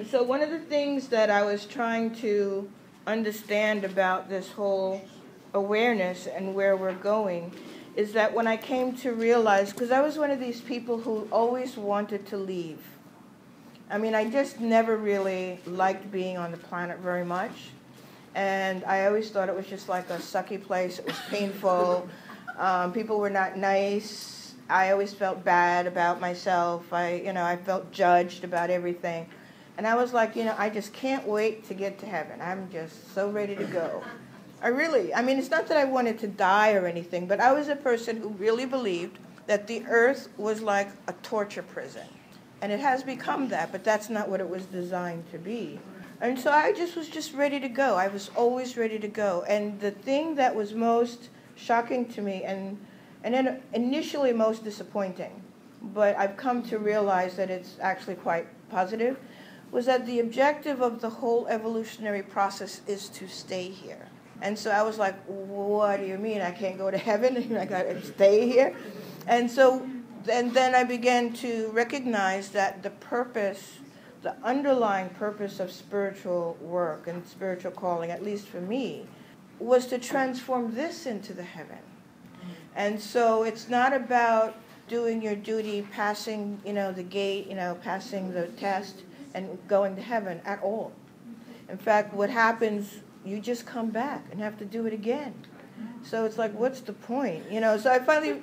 So one of the things that I was trying to understand about this whole awareness and where we're going is that when I came to realize, because I was one of these people who always wanted to leave. I mean, I just never really liked being on the planet very much. And I always thought it was just like a sucky place. It was painful. People were not nice. I always felt bad about myself. I felt judged about everything. And I was like, I just can't wait to get to heaven. I'm just so ready to go. I mean, it's not that I wanted to die or anything, but I was a person who really believed that the earth was like a torture prison. And it has become that, but that's not what it was designed to be. And so I was just ready to go. I was always ready to go. And the thing that was most shocking to me, and then initially most disappointing, but I've come to realize that it's actually quite positive, was that the objective of the whole evolutionary process is to stay here. And so I was like, what do you mean? I can't go to heaven? I got to stay here? And then I began to recognize that the underlying purpose of spiritual work and spiritual calling, at least for me, was to transform this into the heaven. And so it's not about doing your duty, passing, the gate, passing the test, and going to heaven at all. In fact, what happens, you just come back and have to do it again. So it's like, what's the point? So I finally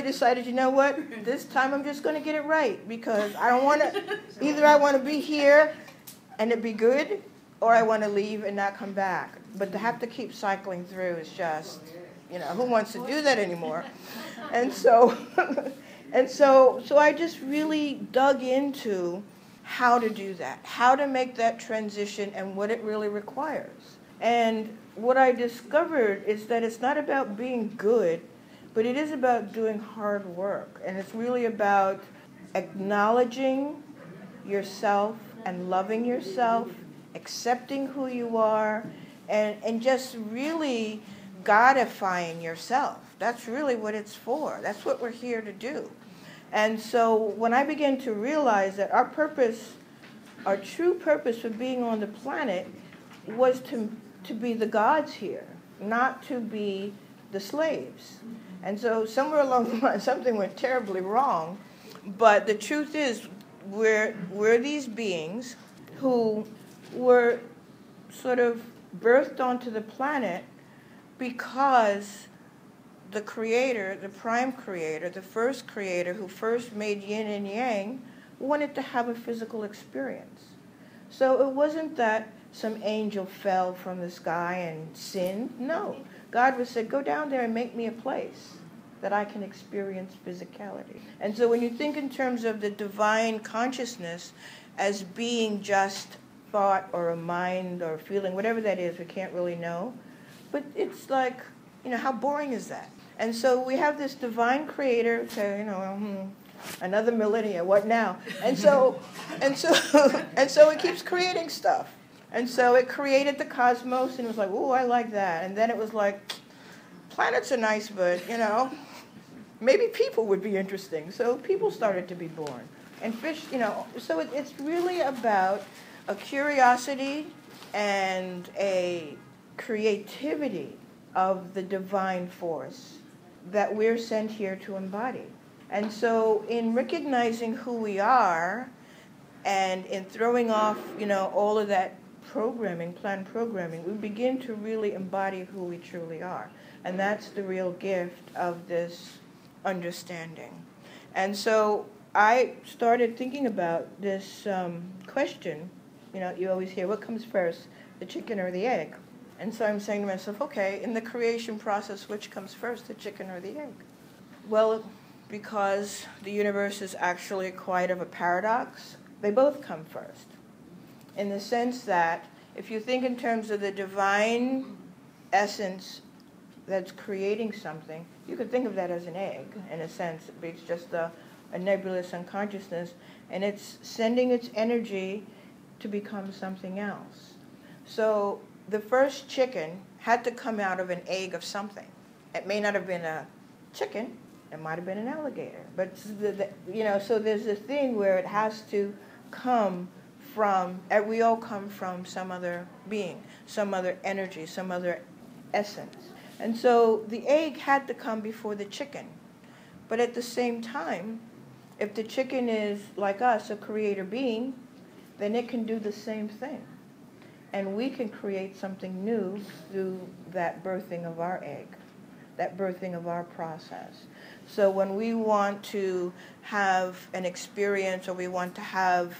decided, you know what? This time I'm just going to get it right, because I don't want to, either I want to be here and it be good, or I want to leave and not come back. But to have to keep cycling through is just, who wants to do that anymore? And so I just really dug into how to do that, how to make that transition and what it really requires. And what I discovered is that it's not about being good, but it is about doing hard work. And it's really about acknowledging yourself and loving yourself, accepting who you are, and just really godifying yourself. That's really what it's for. That's what we're here to do. And so when I began to realize that our true purpose for being on the planet was to be the gods here, not to be the slaves. And so somewhere along the line, something went terribly wrong. But the truth is, we're these beings who were sort of birthed onto the planet because the creator, the prime creator, the first creator who first made yin and yang, wanted to have a physical experience. So it wasn't that some angel fell from the sky and sinned. No. God said, go down there and make me a place that I can experience physicality. And so when you think in terms of the divine consciousness as being just thought or a mind or feeling, whatever that is, we can't really know. But it's like, how boring is that? And so we have this divine creator, another millennia, what now? And so it keeps creating stuff. And so it created the cosmos, and it was like, oh, I like that. And then it was like, planets are nice, but, maybe people would be interesting. So people started to be born. And fish, so it's really about a curiosity and a creativity of the divine force that we're sent here to embody. And so in recognizing who we are and in throwing off, all of that planned programming, we begin to really embody who we truly are. And that's the real gift of this understanding. And so I started thinking about this question. You always hear, what comes first, the chicken or the egg? And so I'm saying to myself, okay, in the creation process, which comes first, the chicken or the egg? Well, because the universe is actually quite of a paradox, they both come first. In the sense that if you think in terms of the divine essence that's creating something, you could think of that as an egg, in a sense. It's just a nebulous unconsciousness, and it's sending its energy to become something else. So the first chicken had to come out of an egg of something. It may not have been a chicken, It might have been an alligator. But, so there's a thing where it has to come from, we all come from some other being, some other energy, some other essence. And so the egg had to come before the chicken. But at the same time, if the chicken is, like us, a creator being, then it can do the same thing. And we can create something new through that birthing of our egg, that birthing of our process. So when we want to have an experience, or we want to have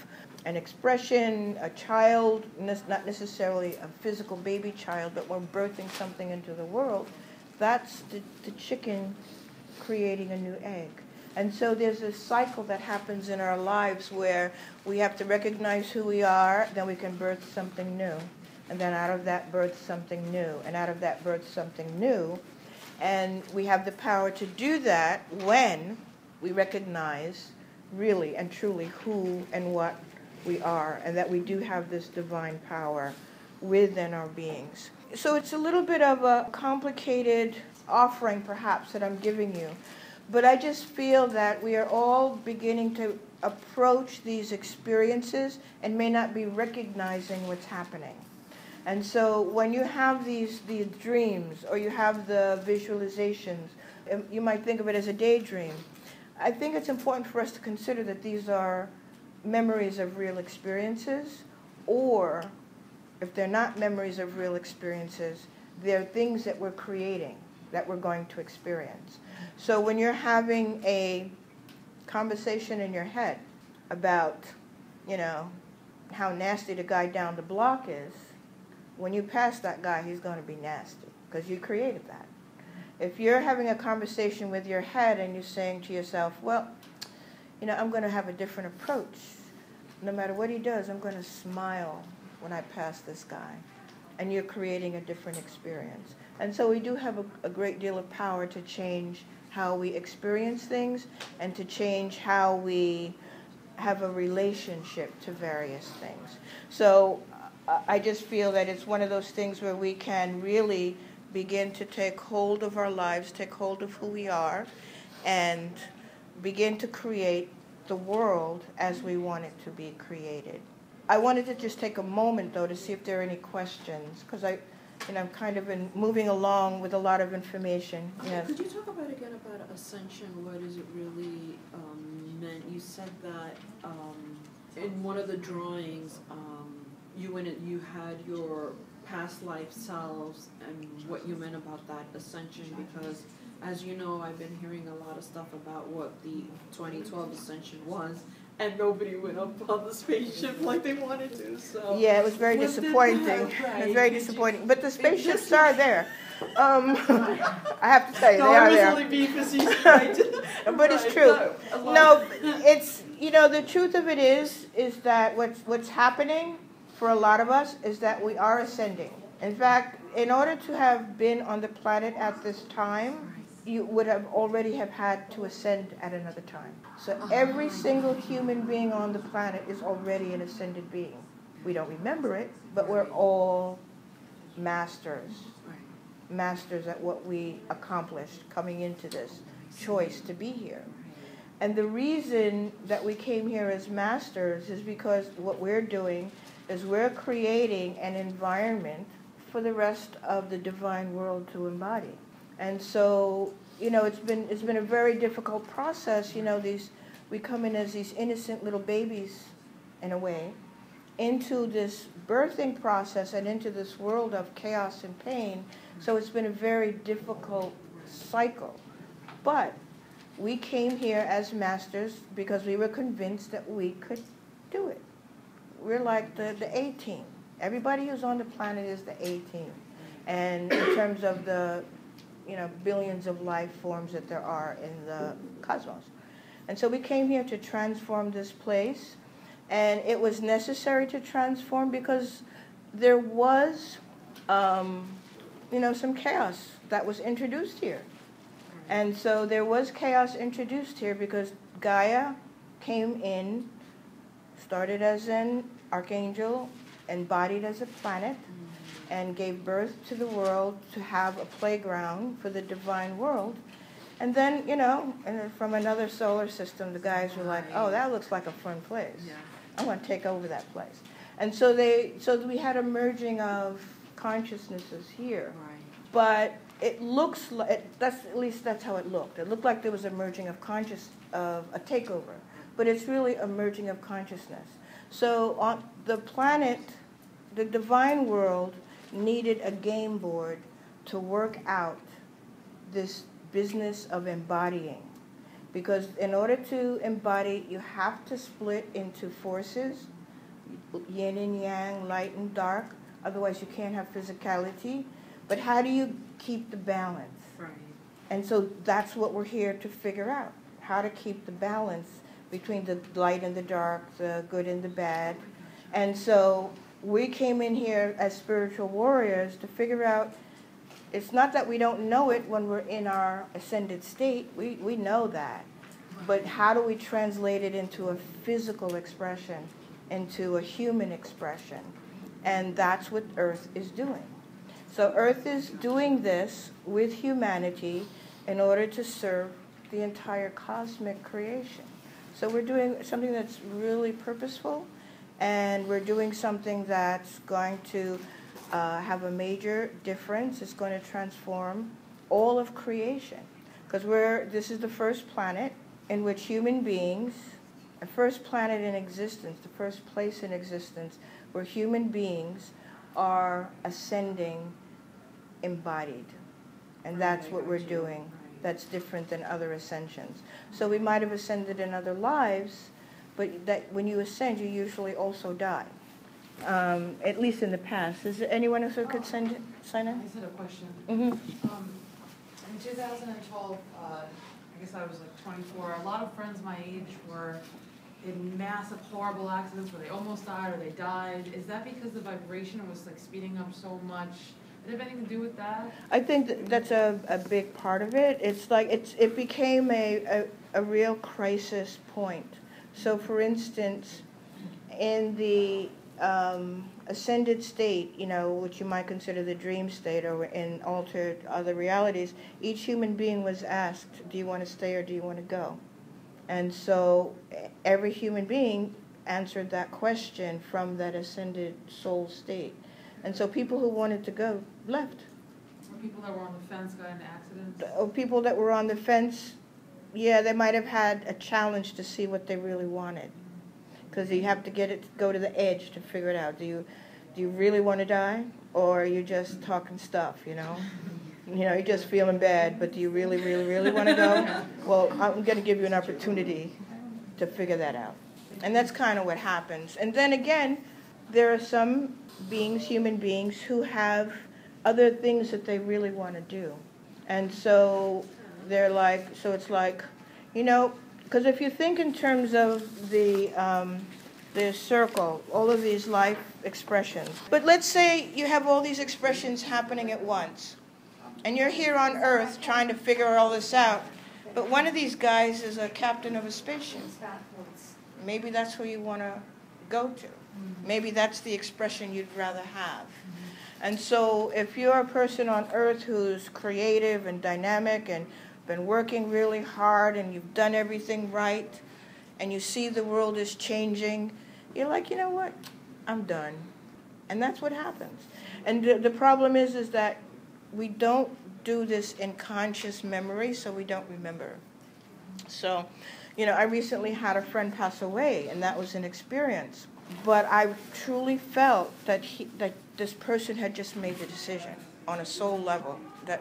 an expression, a child, not necessarily a physical baby child, but we're birthing something into the world, that's the chicken creating a new egg. And so there's a cycle that happens in our lives where we have to recognize who we are, then we can birth something new. And then out of that birth something new, and out of that birth something new. And we have the power to do that when we recognize really and truly who and what we are, and that we do have this divine power within our beings. So it's a little bit of a complicated offering, perhaps, that I'm giving you. But I just feel that we are all beginning to approach these experiences and may not be recognizing what's happening. And so when you have these dreams, or you have the visualizations, you might think of it as a daydream. I think it's important for us to consider that these are memories of real experiences, or if they're not memories of real experiences, they're things that we're creating, that we're going to experience. So when you're having a conversation in your head about, how nasty the guy down the block is, when you pass that guy, he's going to be nasty, because you created that. If you're having a conversation with your head and you're saying to yourself, well, I'm going to have a different approach. No matter what he does, I'm going to smile when I pass this guy. And you're creating a different experience. And so we do have a great deal of power to change how we experience things, and to change how we have a relationship to various things. So I just feel that it's one of those things where we can really begin to take hold of our lives, take hold of who we are, and begin to create the world as we want it to be created. I wanted to just take a moment, though, to see if there are any questions, because I'm kind of moving along with a lot of information. Yes. Could you talk about ascension? What is it really meant? You said that in one of the drawings, you had your past life selves, and what you meant about that ascension, because as you know, I've been hearing a lot of stuff about what the 2012 ascension was, and nobody went up on the spaceship like they wanted to. So yeah, it was very disappointing. Right. It was very disappointing. But the spaceships are there. I have to say, they are there. Only being facetious, right? But it's true. No, it's the truth of it is that what's happening for a lot of us is that we are ascending. In fact, in order to have been on the planet at this time, you would have already have had to ascend at another time. So every single human being on the planet is already an ascended being. We don't remember it, but we're all masters. Masters at what we accomplished coming into this choice to be here. And the reason that we came here as masters is because what we're doing is we're creating an environment for the rest of the divine world to embody. And so, it's been a very difficult process. We come in as these innocent little babies, in a way, into this birthing process and into this world of chaos and pain. So it's been a very difficult cycle. But we came here as masters because we were convinced that we could do it. We're like the A-team. Everybody who's on the planet is the A-team. And in terms of the billions of life forms that there are in the cosmos. And so we came here to transform this place, and it was necessary to transform because there was, some chaos that was introduced here. And so there was chaos introduced here because Gaia came in, started as an archangel, embodied as a planet, and gave birth to the world to have a playground for the divine world. And then, you know, and then from another solar system, the guys were like, oh, that looks like a fun place. Yeah. I want to take over that place. And so we had a merging of consciousnesses here. Right. But it looks like, at least that's how it looked. It looked like there was a merging of of a takeover. But it's really a merging of consciousness. So on the planet, the divine world needed a game board to work out this business of embodying. Because in order to embody, you have to split into forces, yin and yang, light and dark. Otherwise, you can't have physicality. But how do you keep the balance? Right. And so that's what we're here to figure out, how to keep the balance between the light and the dark, the good and the bad. And so we came in here as spiritual warriors to figure out, it's not that we don't know it when we're in our ascended state. We know that. But how do we translate it into a physical expression, into a human expression? And that's what Earth is doing. So Earth is doing this with humanity in order to serve the entire cosmic creation. So we're doing something that's really purposeful, and we're doing something that's going to have a major difference. It's going to transform all of creation. Because this is the first planet in which human beings, the first planet in existence, the first place in existence where human beings are ascending embodied. And that's what we're doing. That's different than other ascensions. So we might have ascended in other lives, but that when you ascend, you usually also die. At least in the past. Is there anyone else who could sign in? I just had a question. Mm-hmm. In 2012, I guess I was like 24. A lot of friends my age were in massive, horrible accidents where they almost died or they died. Is that because the vibration was like speeding up so much? Did it have anything to do with that? I think that's a big part of it. It's like it became a real crisis point. So, for instance, in the ascended state, you know, which you might consider the dream state, or in altered other realities, each human being was asked, do you want to stay or do you want to go? And so every human being answered that question from that ascended soul state. And so people who wanted to go left. Or people that were on the fence got into accidents? Or people that were on the fence, yeah, they might have had a challenge to see what they really wanted. Because you have to go to the edge to figure it out. Do you really want to die? Or are you just talking stuff, you know? You know, you're just feeling bad, but do you really, really, really want to go? Well, I'm going to give you an opportunity to figure that out. And that's kind of what happens. And then again, there are some beings, human beings, who have other things that they really want to do. And so they're like, so it's like, you know, because if you think in terms of the circle, all of these life expressions. But let's say you have all these expressions happening at once. And you're here on Earth trying to figure all this out. But one of these guys is a captain of a spaceship. Maybe that's who you want to go to. Maybe that's the expression you'd rather have. And so if you're a person on Earth who's creative and dynamic and been working really hard and you've done everything right and you see the world is changing, you're like, you know what? I'm done. And that's what happens. And the problem is that we don't do this in conscious memory, so we don't remember. So, you know, I recently had a friend pass away, and that was an experience. But I truly felt that this person had just made the decision on a soul level, that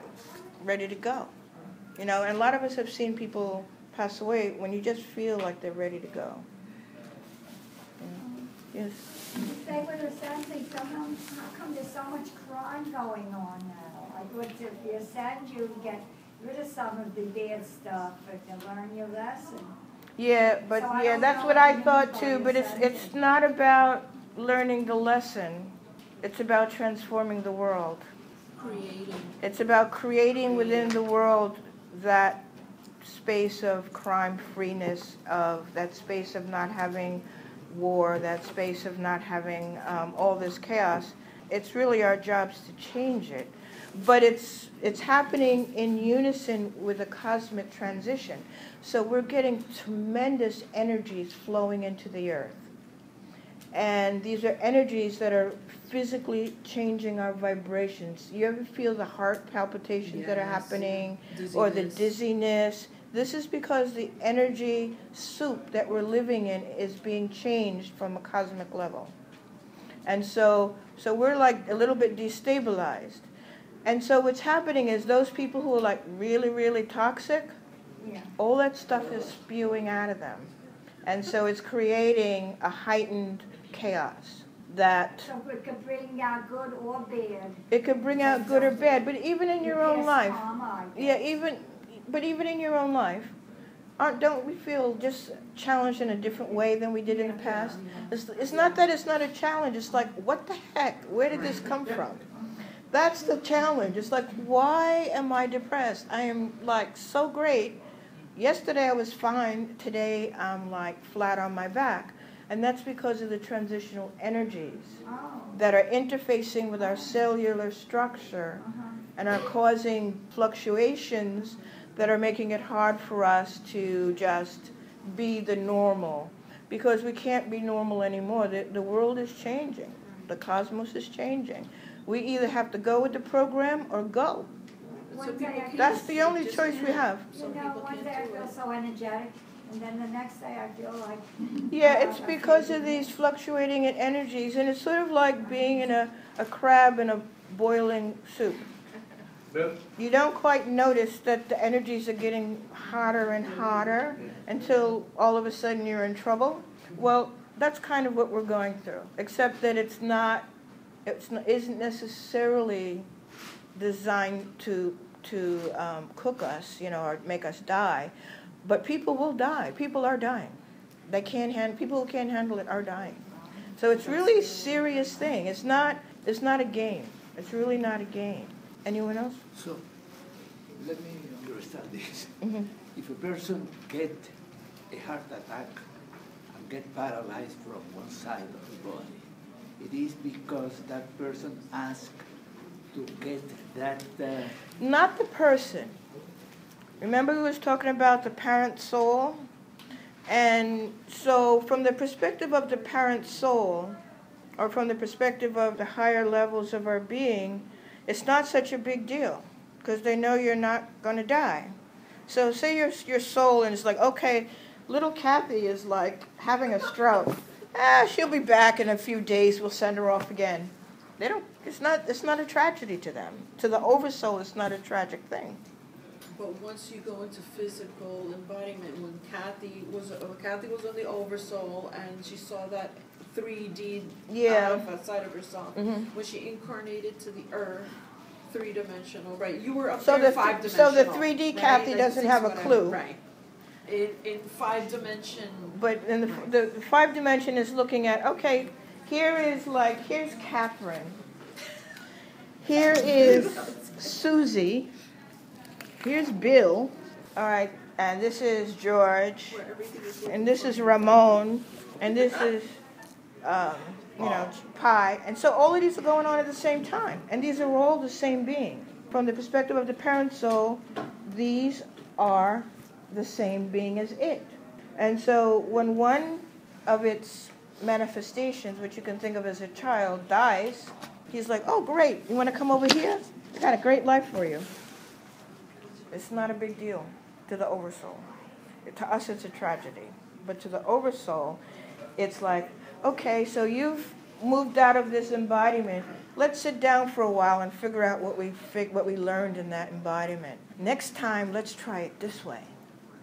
ready to go. You know, and a lot of us have seen people pass away when you just feel like they're ready to go. Yes. They were ascending, how come there's so much crime going on now? Like, if you ascend, you get rid of some of the bad stuff, but you learn your lesson. Yeah, but So yeah, that's what I thought too. But it's not about learning the lesson. It's about transforming the world. Creating. It's about creating within the world that space of crime-freeness, of that space of not having war, that space of not having all this chaos. It's really our jobs to change it. But it's happening in unison with a cosmic transition. So we're getting tremendous energies flowing into the earth. And these are energies that are physically changing our vibrations. You ever feel the heart palpitations that are happening? Or the dizziness? This is because the energy soup that we're living in is being changed from a cosmic level. And so we're like a little bit destabilized. And so what's happening is those people who are like really, really toxic, all that stuff is spewing out of them. And so it's creating a heightened chaos that... So it could bring out good or bad. It could bring out good or bad, but even in your own life... But even in your own life, don't we feel just challenged in a different way than we did in the past? It's not that it's not a challenge. It's like, what the heck? Where did this come from? That's the challenge. It's like, why am I depressed? I am like so great. Yesterday I was fine. Today I'm like flat on my back. And that's because of the transitional energies that are interfacing with our cellular structure and are causing fluctuations that are making it hard for us to just be the normal. Because we can't be normal anymore. The world is changing. The cosmos is changing. We either have to go with the program or go. That's the only choice we have. You know, one day I feel so energetic, and then the next day I feel like... Yeah, it's because of these fluctuating energies, and it's sort of like being in a crab in a boiling soup. You don't quite notice that the energies are getting hotter and hotter until all of a sudden you're in trouble. Well, that's kind of what we're going through, except that it isn't necessarily designed to cook us, or make us die. But people will die. People are dying. People who can't handle it are dying. So it's really a serious thing. It's not a game. It's really not a game. Anyone else? So, let me understand this. Mm-hmm. If a person get a heart attack and get paralyzed from one side of the body, it is because that person asked to get that... Not the person. Remember we was talking about the parent soul? And so from the perspective of the parent soul, or from the perspective of the higher levels of our being, it's not such a big deal, because they know you're not going to die. So say your soul, and it's like, okay, little Kathy is like having a stroke. She'll be back in a few days. We'll send her off again. It's not a tragedy to them. To the oversoul, it's not a tragic thing. But once you go into physical embodiment, when Kathy was on the oversoul and she saw that 3D outside of herself, when she incarnated to the earth, 3-dimensional, right? You were up there 5-dimensional. So the 3D right? Kathy doesn't have a clue. Right. In 5-dimension. But in the 5-dimension is looking at, okay, here's Kathryn. Here is Susie. Here's Bill. All right, and this is George. And this is Ramon. And this is, Pi. And so all of these are going on at the same time. And these are all the same being. From the perspective of the parent soul, these are the same being as it. And so when one of its manifestations, which you can think of as a child, dies, he's like, oh, great, you want to come over here? I got a great life for you. It's not a big deal to the oversoul. To us, it's a tragedy. But to the oversoul, it's like, okay, so you've moved out of this embodiment. Let's sit down for a while and figure out what we learned in that embodiment. Next time, let's try it this way.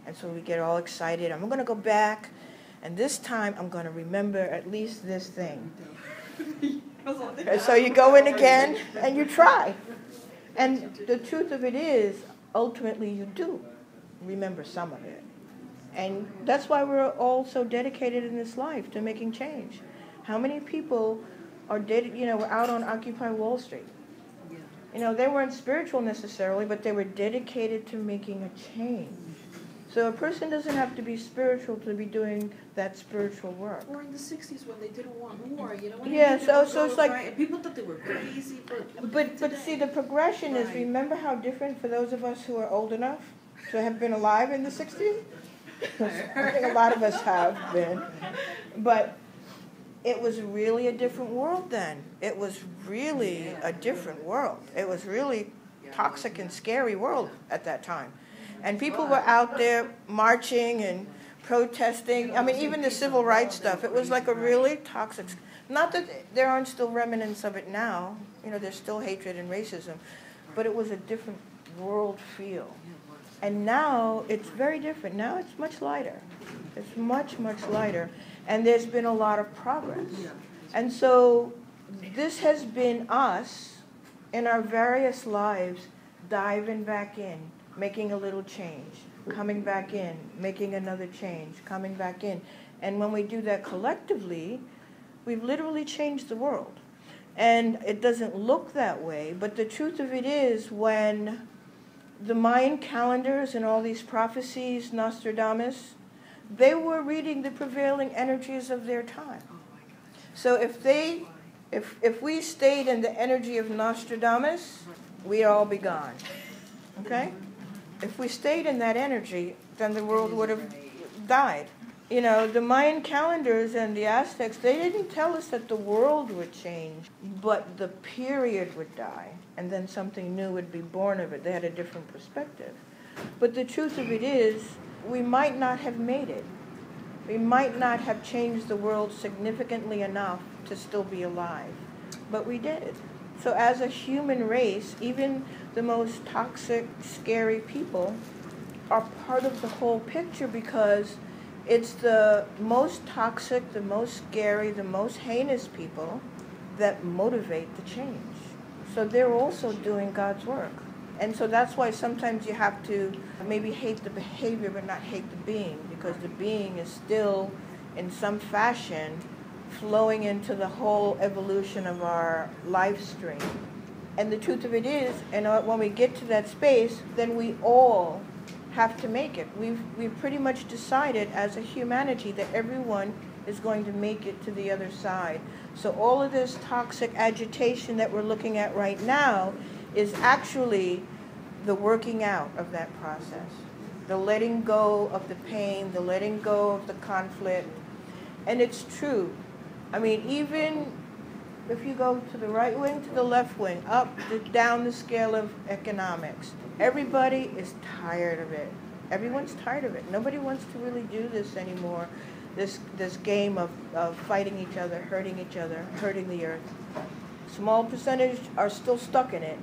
And so we get all excited. I'm going to go back, and this time I'm going to remember at least this thing. And so you go in again, and you try. And the truth of it is, ultimately you do remember some of it. And that's why we're all so dedicated in this life to making change. How many people are were out on Occupy Wall Street? They weren't spiritual necessarily, but they were dedicated to making a change. So a person doesn't have to be spiritual to be doing that spiritual work. Or in the 60s when they didn't want war, you know what Yeah, I mean? They would so go it's like- right, and people thought they were crazy, but But see, the progression is, Right. remember how different for those of us who are old enough to have been alive in the 60s? I think a lot of us have been. But it was really a different world then. It was really a different world. It was really toxic and scary world at that time. And people were out there marching and protesting. I mean, even the civil rights stuff, it was like a really toxic, not that there aren't still remnants of it now, you know, there's still hatred and racism, but it was a different world feel. And now it's very different. Now it's much lighter. It's much, much lighter. And there's been a lot of progress. And so this has been us in our various lives diving back in, making a little change, coming back in, making another change, coming back in. And when we do that collectively, we've literally changed the world. And it doesn't look that way, but the truth of it is when the Mayan calendars and all these prophecies, Nostradamus, they were reading the prevailing energies of their time. So if we stayed in the energy of Nostradamus, we'd all be gone. Okay? If we stayed in that energy, then the world would have died. You know, the Mayan calendars and the Aztecs, they didn't tell us that the world would change, but the period would die, and then something new would be born of it. They had a different perspective. But the truth of it is, we might not have made it. We might not have changed the world significantly enough to still be alive, but we did. So as a human race, even the most toxic, scary people are part of the whole picture because it's the most toxic, the most scary, the most heinous people that motivate the change. So they're also doing God's work. And so that's why sometimes you have to maybe hate the behavior but not hate the being, because the being is still, in some fashion, flowing into the whole evolution of our life stream. And the truth of it is, and when we get to that space, then we all have to make it. We've pretty much decided as a humanity that everyone is going to make it to the other side. So all of this toxic agitation that we're looking at right now is actually the working out of that process. The letting go of the pain, the letting go of the conflict. And it's true. I mean, even if you go to the right wing, to the left wing, up, down the scale of economics, everybody is tired of it. Everyone's tired of it. Nobody wants to really do this anymore, this game of fighting each other, hurting the earth. Small percentage are still stuck in it,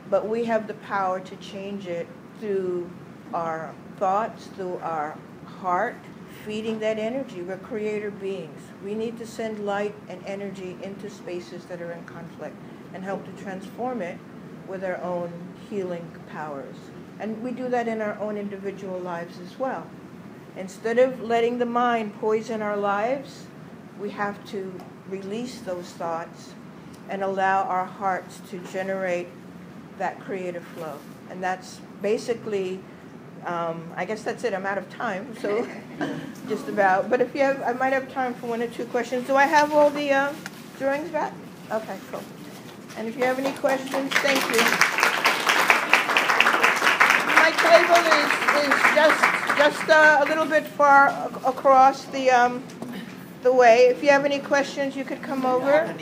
but we have the power to change it through our thoughts, through our heart, feeding that energy. We're creator beings. We need to send light and energy into spaces that are in conflict and help to transform it with our own healing powers. And we do that in our own individual lives as well. Instead of letting the mind poison our lives, we have to release those thoughts and allow our hearts to generate that creative flow. And that's basically, I guess that's it. I'm out of time, so just about. But if you have, I might have time for one or two questions. Do I have all the drawings back? Okay, cool. And if you have any questions, thank you. My table is just a little bit far across the way. If you have any questions, you could come over.